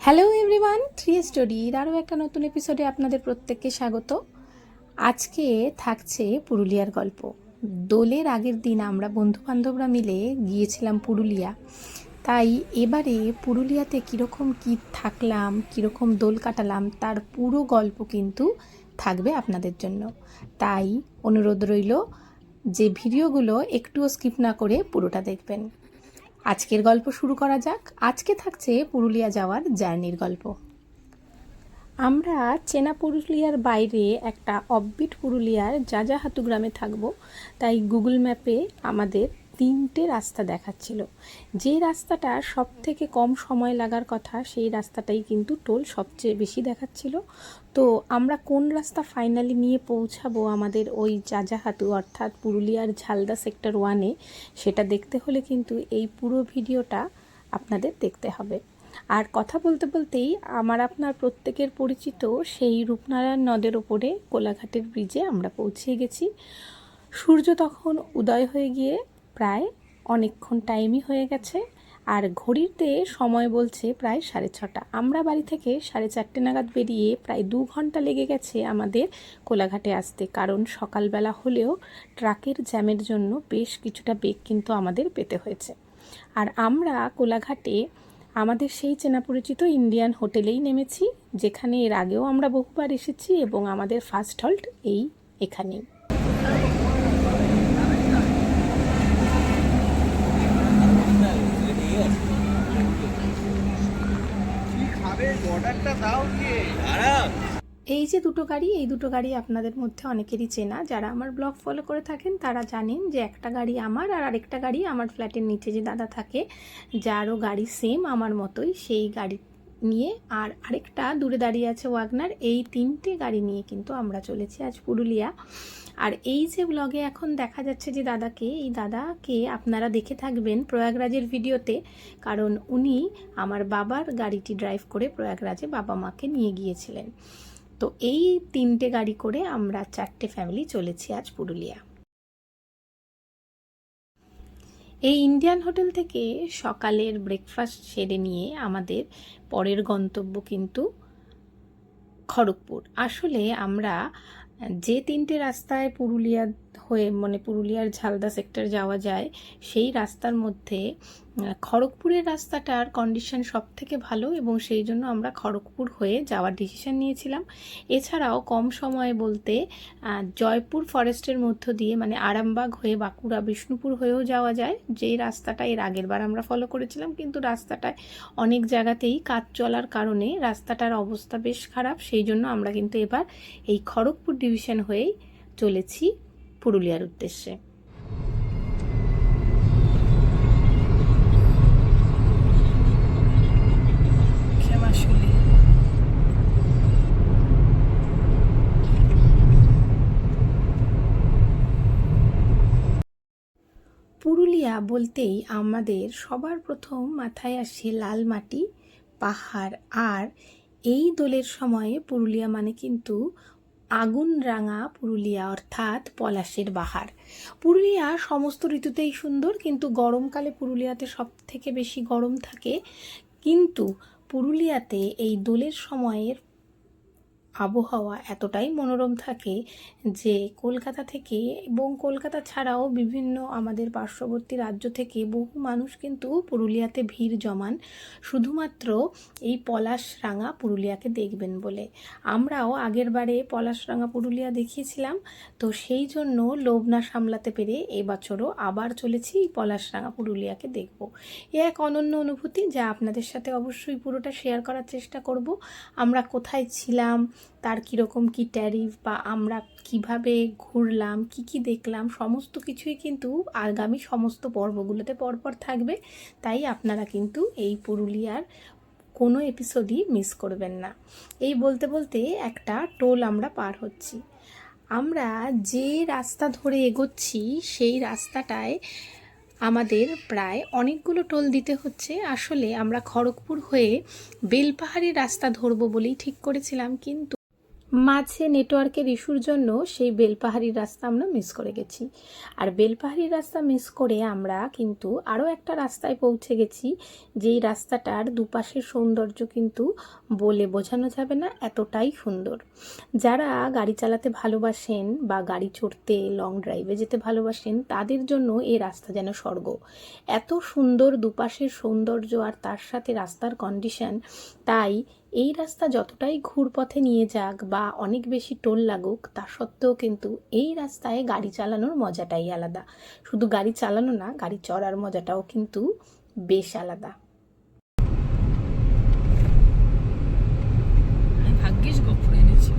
Hello everyone, three স্টোরির আরও একটা নতুন এপিসোডে আপনাদের প্রত্যেককে স্বাগত। আজকে থাকছে পুরুলিয়ার গল্প। দোলের আগের দিন আমরা বন্ধুবান্ধবরা মিলে গিয়েছিলাম পুরুলিয়া। তাই এবারে পুরুলিয়াতে কীরকম কী থাকলাম, কীরকম দোল কাটালাম তার পুরো গল্প কিন্তু থাকবে আপনাদের জন্য। তাই অনুরোধ রইল যে ভিডিওগুলো একটুও স্কিপ না করে পুরোটা দেখবেন। আজকের গল্প শুরু করা যাক। আজকে থাকছে পুরুলিয়া যাওয়ার জার্নির গল্প। আমরা চেনা পুরুলিয়ার বাইরে একটা অফবিট পুরুলিয়ার যাযাহাতু গ্রামে থাকব। তাই গুগল ম্যাপে আমাদের 3টে রাস্তা দেখাচ্ছিল। যে রাস্তাটা সব থেকে কম সময় লাগার কথা সেই রাস্তাটাই কিন্তু টোল সবচেয়ে বেশি দেখাচ্ছিল। তো আমরা কোন রাস্তা ফাইনালি নিয়ে পৌঁছাবো আমাদের ওই যাযাহাতু অর্থাৎ পুরুলিয়ার ঝালদা সেক্টর 1-এ, সেটা দেখতে হলে কিন্তু এই পুরো ভিডিওটা আপনাদের দেখতে হবে। আর কথা বলতে বলতেই আমার আপনার প্রত্যেকের পরিচিত সেই রূপনারায়ণ নদের ওপরে কোলাঘাটের ব্রিজে আমরা পৌঁছে গেছি। সূর্য তখন উদয় হয়ে গিয়ে প্রায় অনেকক্ষণ টাইমই হয়ে গেছে, আর ঘড়িতে সময় বলছে প্রায় 6:30। আমরা বাড়ি থেকে 4:30 নাগাদ বেরিয়ে প্রায় 2 ঘন্টা লেগে গেছে আমাদের কোলাঘাটে আসতে, কারণ সকালবেলা হলেও ট্রাকের জ্যামের জন্য বেশ কিছুটা বেগ কিন্তু আমাদের পেতে হয়েছে। আর আমরা কোলাঘাটে আমাদের সেই চেনা পরিচিত ইন্ডিয়ান হোটেলেই নেমেছি, যেখানে এর আগেও আমরা বহুবার এসেছি এবং আমাদের ফার্স্ট হল্ট এখানেই। এই যে দুটো গাড়ি, এই দুটো গাড়ি আপনাদের মধ্যে অনেকেরই চেনা। যারা আমার ব্লগ ফলো করে থাকেন তারা জানেন যে একটা গাড়ি আমার, আর আরেকটা গাড়ি আমার ফ্ল্যাটের নিচে যে দাদা থাকে যারও গাড়ি সেম আমার মতোই, সেই গাড়ি নিয়ে। আর আরেকটা দূরে দাঁড়িয়ে আছে ওয়াগনার। এই 3টে গাড়ি নিয়ে কিন্তু আমরা চলেছি আজ পুরুলিয়া। আর এই যে ব্লগে এখন দেখা যাচ্ছে যে দাদাকে, এই দাদাকে আপনারা দেখে থাকবেন প্রয়াগরাজের ভিডিওতে, কারণ উনি আমার বাবার গাড়িটি ড্রাইভ করে প্রয়াগরাজে বাবা মাকে নিয়ে গিয়েছিলেন। তো এই 3টে গাড়ি করে আমরা 4টে ফ্যামিলি চলেছি আজ পুরুলিয়া। এই ইন্ডিয়ান হোটেল থেকে সকালের ব্রেকফাস্ট সেরে নিয়ে আমাদের পরের গন্তব্য কিন্তু খড়গপুর। আসলে আমরা যে 3টে রাস্তায় পুরুলিয়া হয়ে পুরুলিয়ার ঝালদা সেক্টর যাওয়া যায়, সেই রাস্তার মধ্যে খড়গপুরের রাস্তাটার কন্ডিশন সব থেকে ভালো এবং সেই জন্য আমরা খড়গপুর হয়ে যাওয়ার ডিসিশন নিয়েছিলাম। এছাড়াও কম সময়ে বলতে জয়পুর ফরেস্টের মধ্য দিয়ে আরামবাগ হয়ে বাঁকুড়া বিষ্ণুপুর হয়েও যাওয়া যায়, যেই রাস্তাটা এর আগের বার আমরা ফলো করেছিলাম, কিন্তু রাস্তাটায় অনেক জায়গাতেই কাজ চলার কারণে রাস্তাটার অবস্থা বেশ খারাপ। সেই জন্য আমরা কিন্তু এবার এই খড়গপুর ডিভিশন হয়েই চলেছি পুরুলিয়ার উদ্দেশ্যে। পুরুলিয়া বলতেই আমাদের সবার প্রথম মাথায় আসে লাল মাটি, পাহাড়, আর এই দোলের সময়ে পুরুলিয়া কিন্তু আগুন রাঙা পুরুলিয়া অর্থাৎ পলাশের বাহার। পুরুলিয়া সমস্ত ঋতুতেই সুন্দর, কিন্তু গরমকালে পুরুলিয়াতে সব থেকে বেশি গরম থাকে। কিন্তু পুরুলিয়াতে এই দোলের সময়ের আবহাওয়া এতটাই মনোরম থাকে যে কলকাতা থেকে এবং কলকাতা ছাড়াও বিভিন্ন আমাদের পার্শ্ববর্তী রাজ্য থেকে বহু মানুষ কিন্তু পুরুলিয়াতে ভিড় জমান শুধুমাত্র এই পলাশরাঙা পুরুলিয়াকে দেখবেন বলে। আমরাও আগের বারে পলাশরাঙা পুরুলিয়া দেখিয়েছিলাম, তো সেই জন্য লোভ না সামলাতে পেরে এবছরও আবার চলেছি এই পলাশরাঙা পুরুলিয়াকে দেখব। এ এক অনন্য অনুভূতি, যা আপনাদের সাথে অবশ্যই পুরোটা শেয়ার করার চেষ্টা করব। আমরা কোথায় ছিলাম, তার কীরকম কী ট্যারিফ, বা আমরা কিভাবে ঘুরলাম, কি দেখলাম, সমস্ত কিছুই কিন্তু আগামী সমস্ত পর্বগুলোতে পরপর থাকবে। তাই আপনারা কিন্তু এই পুরুলিয়ার কোনো এপিসোডই মিস করবেন না। এই বলতে বলতে একটা টোল আমরা পার হচ্ছি। আমরা যে রাস্তা ধরে এগোচ্ছি সেই রাস্তাটায় আমাদের প্রায় অনেকগুলো টোল দিতে হচ্ছে। আসলে আমরা খড়গপুর হয়ে বেলপাহাড়ি রাস্তা ধরবো বলেই ঠিক করেছিলাম, কিন্তু মাঝে নেটওয়ার্কের ইস্যুর জন্য সেই বেলপাহাড়ির রাস্তা আমরা মিস করে গেছি। আর বেলপাহাড়ির রাস্তা মিস করে আমরা কিন্তু আরও একটা রাস্তায় পৌঁছে গেছি, যেই রাস্তাটার দুপাশের সৌন্দর্য কিন্তু বলে বোঝানো যাবে না, এতটাই সুন্দর। যারা গাড়ি চালাতে ভালোবাসেন বা গাড়ি চড়তে লং ড্রাইভে যেতে ভালোবাসেন, তাদের জন্য এই রাস্তা যেন স্বর্গ। এত সুন্দর দুপাশের সৌন্দর্য আর তার সাথে রাস্তার কন্ডিশন, তাই এই রাস্তা যতটাই ঘুরপথে নিয়ে যাক বা অনেক বেশি টোল লাগুক, তা সত্ত্বেও কিন্তু এই রাস্তায় গাড়ি চালানোর মজাটাই আলাদা। শুধু গাড়ি চালানো না, গাড়ি চড়ার মজাটাও কিন্তু বেশ আলাদা। ভাগ্যিস গোপ্রো এনেছি,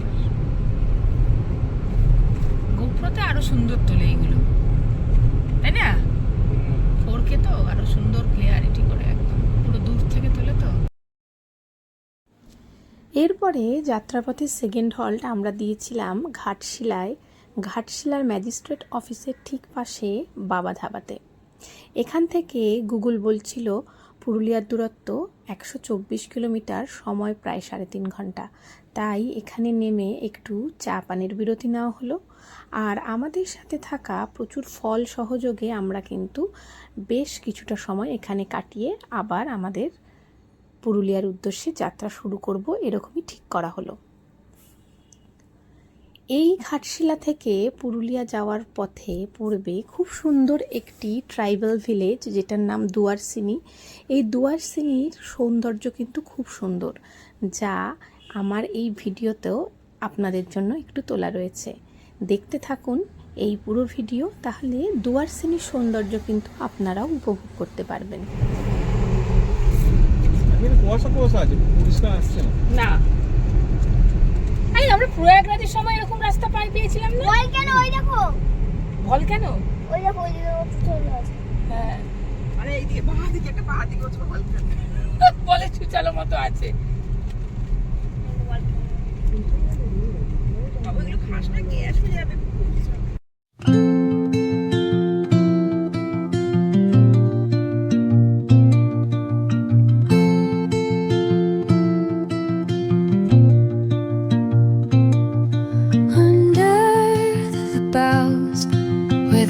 গোপ্রোতে আরো সুন্দর তোলে এইগুলো, তাই না? 4K তো আরো সুন্দর ক্লিয়ারিটি করে, একদম পুরো দূর থেকে তোলে তো। এরপরে যাত্রাপথের সেকেন্ড হল্ট আমরা দিয়েছিলাম ঘাটশিলায়, ঘাটশিলার ম্যাজিস্ট্রেট অফিসের ঠিক পাশে বাবা ধাবাতে। এখান থেকে গুগল বলছিল পুরুলিয়ার দূরত্ব 124 কিলোমিটার, সময় প্রায় 3.5 ঘন্টা। তাই এখানে নেমে একটু চা পানের বিরতি নেওয়া হলো। আর আমাদের সাথে থাকা প্রচুর ফল সহযোগে আমরা কিন্তু বেশ কিছুটা সময় এখানে কাটিয়ে আবার আমাদের পুরুলিয়ার উদ্দেশ্যে যাত্রা শুরু করব, এরকমই ঠিক করা হলো। এই ঘাটশিলা থেকে পুরুলিয়া যাওয়ার পথে পড়বে খুব সুন্দর একটি ট্রাইবাল ভিলেজ, যেটার নাম দুয়ারসিনি। এই দুয়ারসিনির সৌন্দর্য কিন্তু খুব সুন্দর, যা আমার এই ভিডিওতেও আপনাদের জন্য একটু তোলা রয়েছে। দেখতে থাকুন এই পুরো ভিডিও, তাহলে দুয়ারসিনির সৌন্দর্য কিন্তু আপনারাও উপভোগ করতে পারবেন। কুয়াশা কুয়াশা আছে, পরিষ্কার আসছে না, আমরা প্রয়াগরাজের সময় এরকম রাস্তা পার পেয়েছিলাম না? বল কেন? ওই দেখো, বল কেন? ওই দেখো, ওই দিকে চলে আছে। হ্যাঁ, মানে এইদিকে বাঁ দিকে একটা বাঁ দিকে হচ্ছে বল কেন? বলে চুচালো মতো আছে। বাবা এগুলো খাস না, গ্যাস হয়ে যাবে।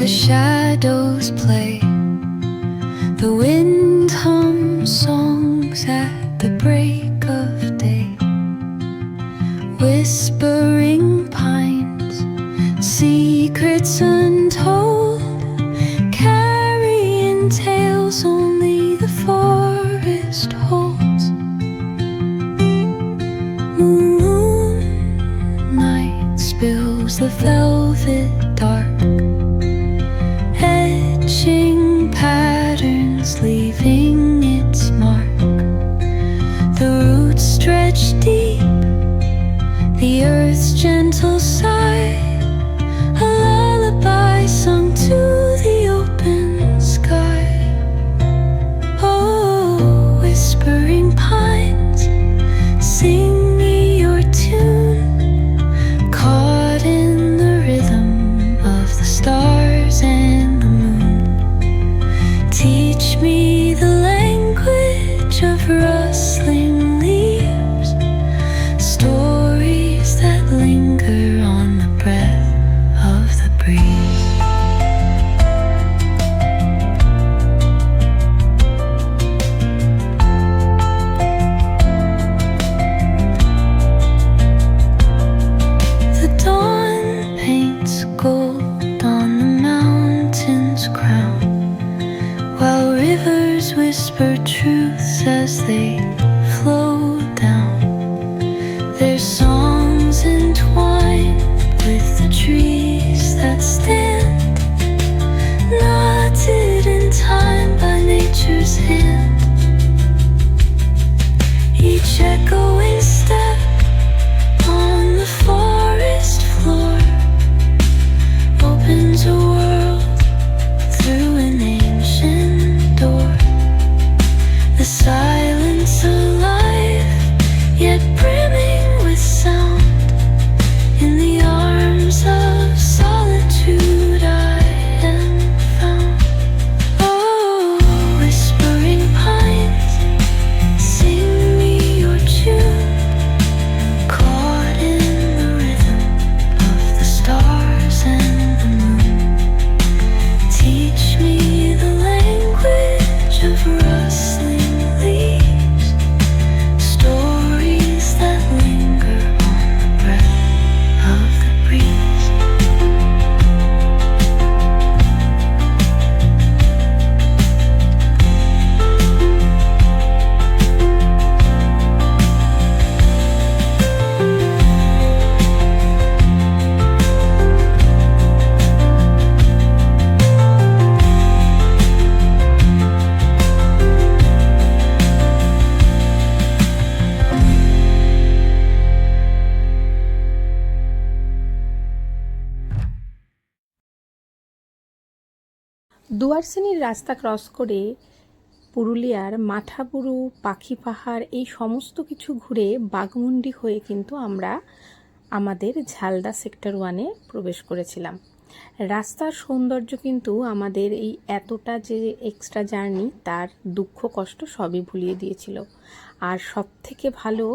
The shadows play, the wind hums songs at the break of day. Whispering pines, secrets untold, carrying tales only the forest holds. Moonlight spills the velvet dark, patterns leaving its mark. The roots stretch deep, the earth's gentle sigh, a lullaby sung to the open sky. Oh, whispering pines, sing me your tune, caught in the rhythm of the stars and the moon. Teach me the language of rustling leaves, stories that linger on the breath of the breeze. দুয়ারসেনির রাস্তা cross করে পুরুলিয়ার মাঠাবুরু, পাখি পাহাড় এই সমস্ত কিছু ঘুরে বাঘমুন্ডি হয়ে কিন্তু আমরা আমাদের ঝালদা সেক্টর 1-এ প্রবেশ করেছিলাম। রাস্তার সৌন্দর্য কিন্তু আমাদের এই এতটা যে এক্সট্রা জার্নি তার দুঃখ কষ্ট সবই ভুলিয়ে দিয়েছিল। আর সব থেকে ভালো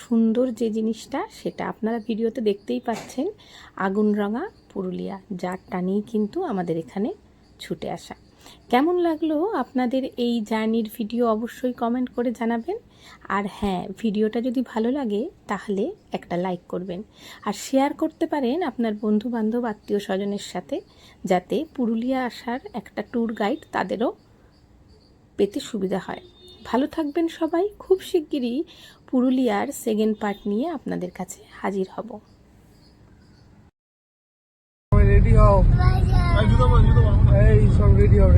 সুন্দর যে জিনিসটা সেটা আপনারা ভিডিওতে দেখতেই পাচ্ছেন, আগুনরাঙা পুরুলিয়া, যার টানেই কিন্তু আমাদের এখানে ছুটে আসা। কেমন লাগলো আপনাদের এই জার্নির ভিডিও অবশ্যই কমেন্ট করে জানাবেন। আর হ্যাঁ, ভিডিওটা যদি ভালো লাগে তাহলে একটা লাইক করবেন আর শেয়ার করতে পারেন আপনার বন্ধু বান্ধব আত্মীয় স্বজনের সাথে, যাতে পুরুলিয়া আসার একটা ট্যুর গাইড তাদেরও পেতে সুবিধা হয়। ভালো থাকবেন সবাই। খুব শিগগিরই পুরুলিয়ার সেকেন্ড পার্ট নিয়ে আপনাদের কাছে হাজির হব। এই জুতো পর, জুতো পর। এই সব রেডি হও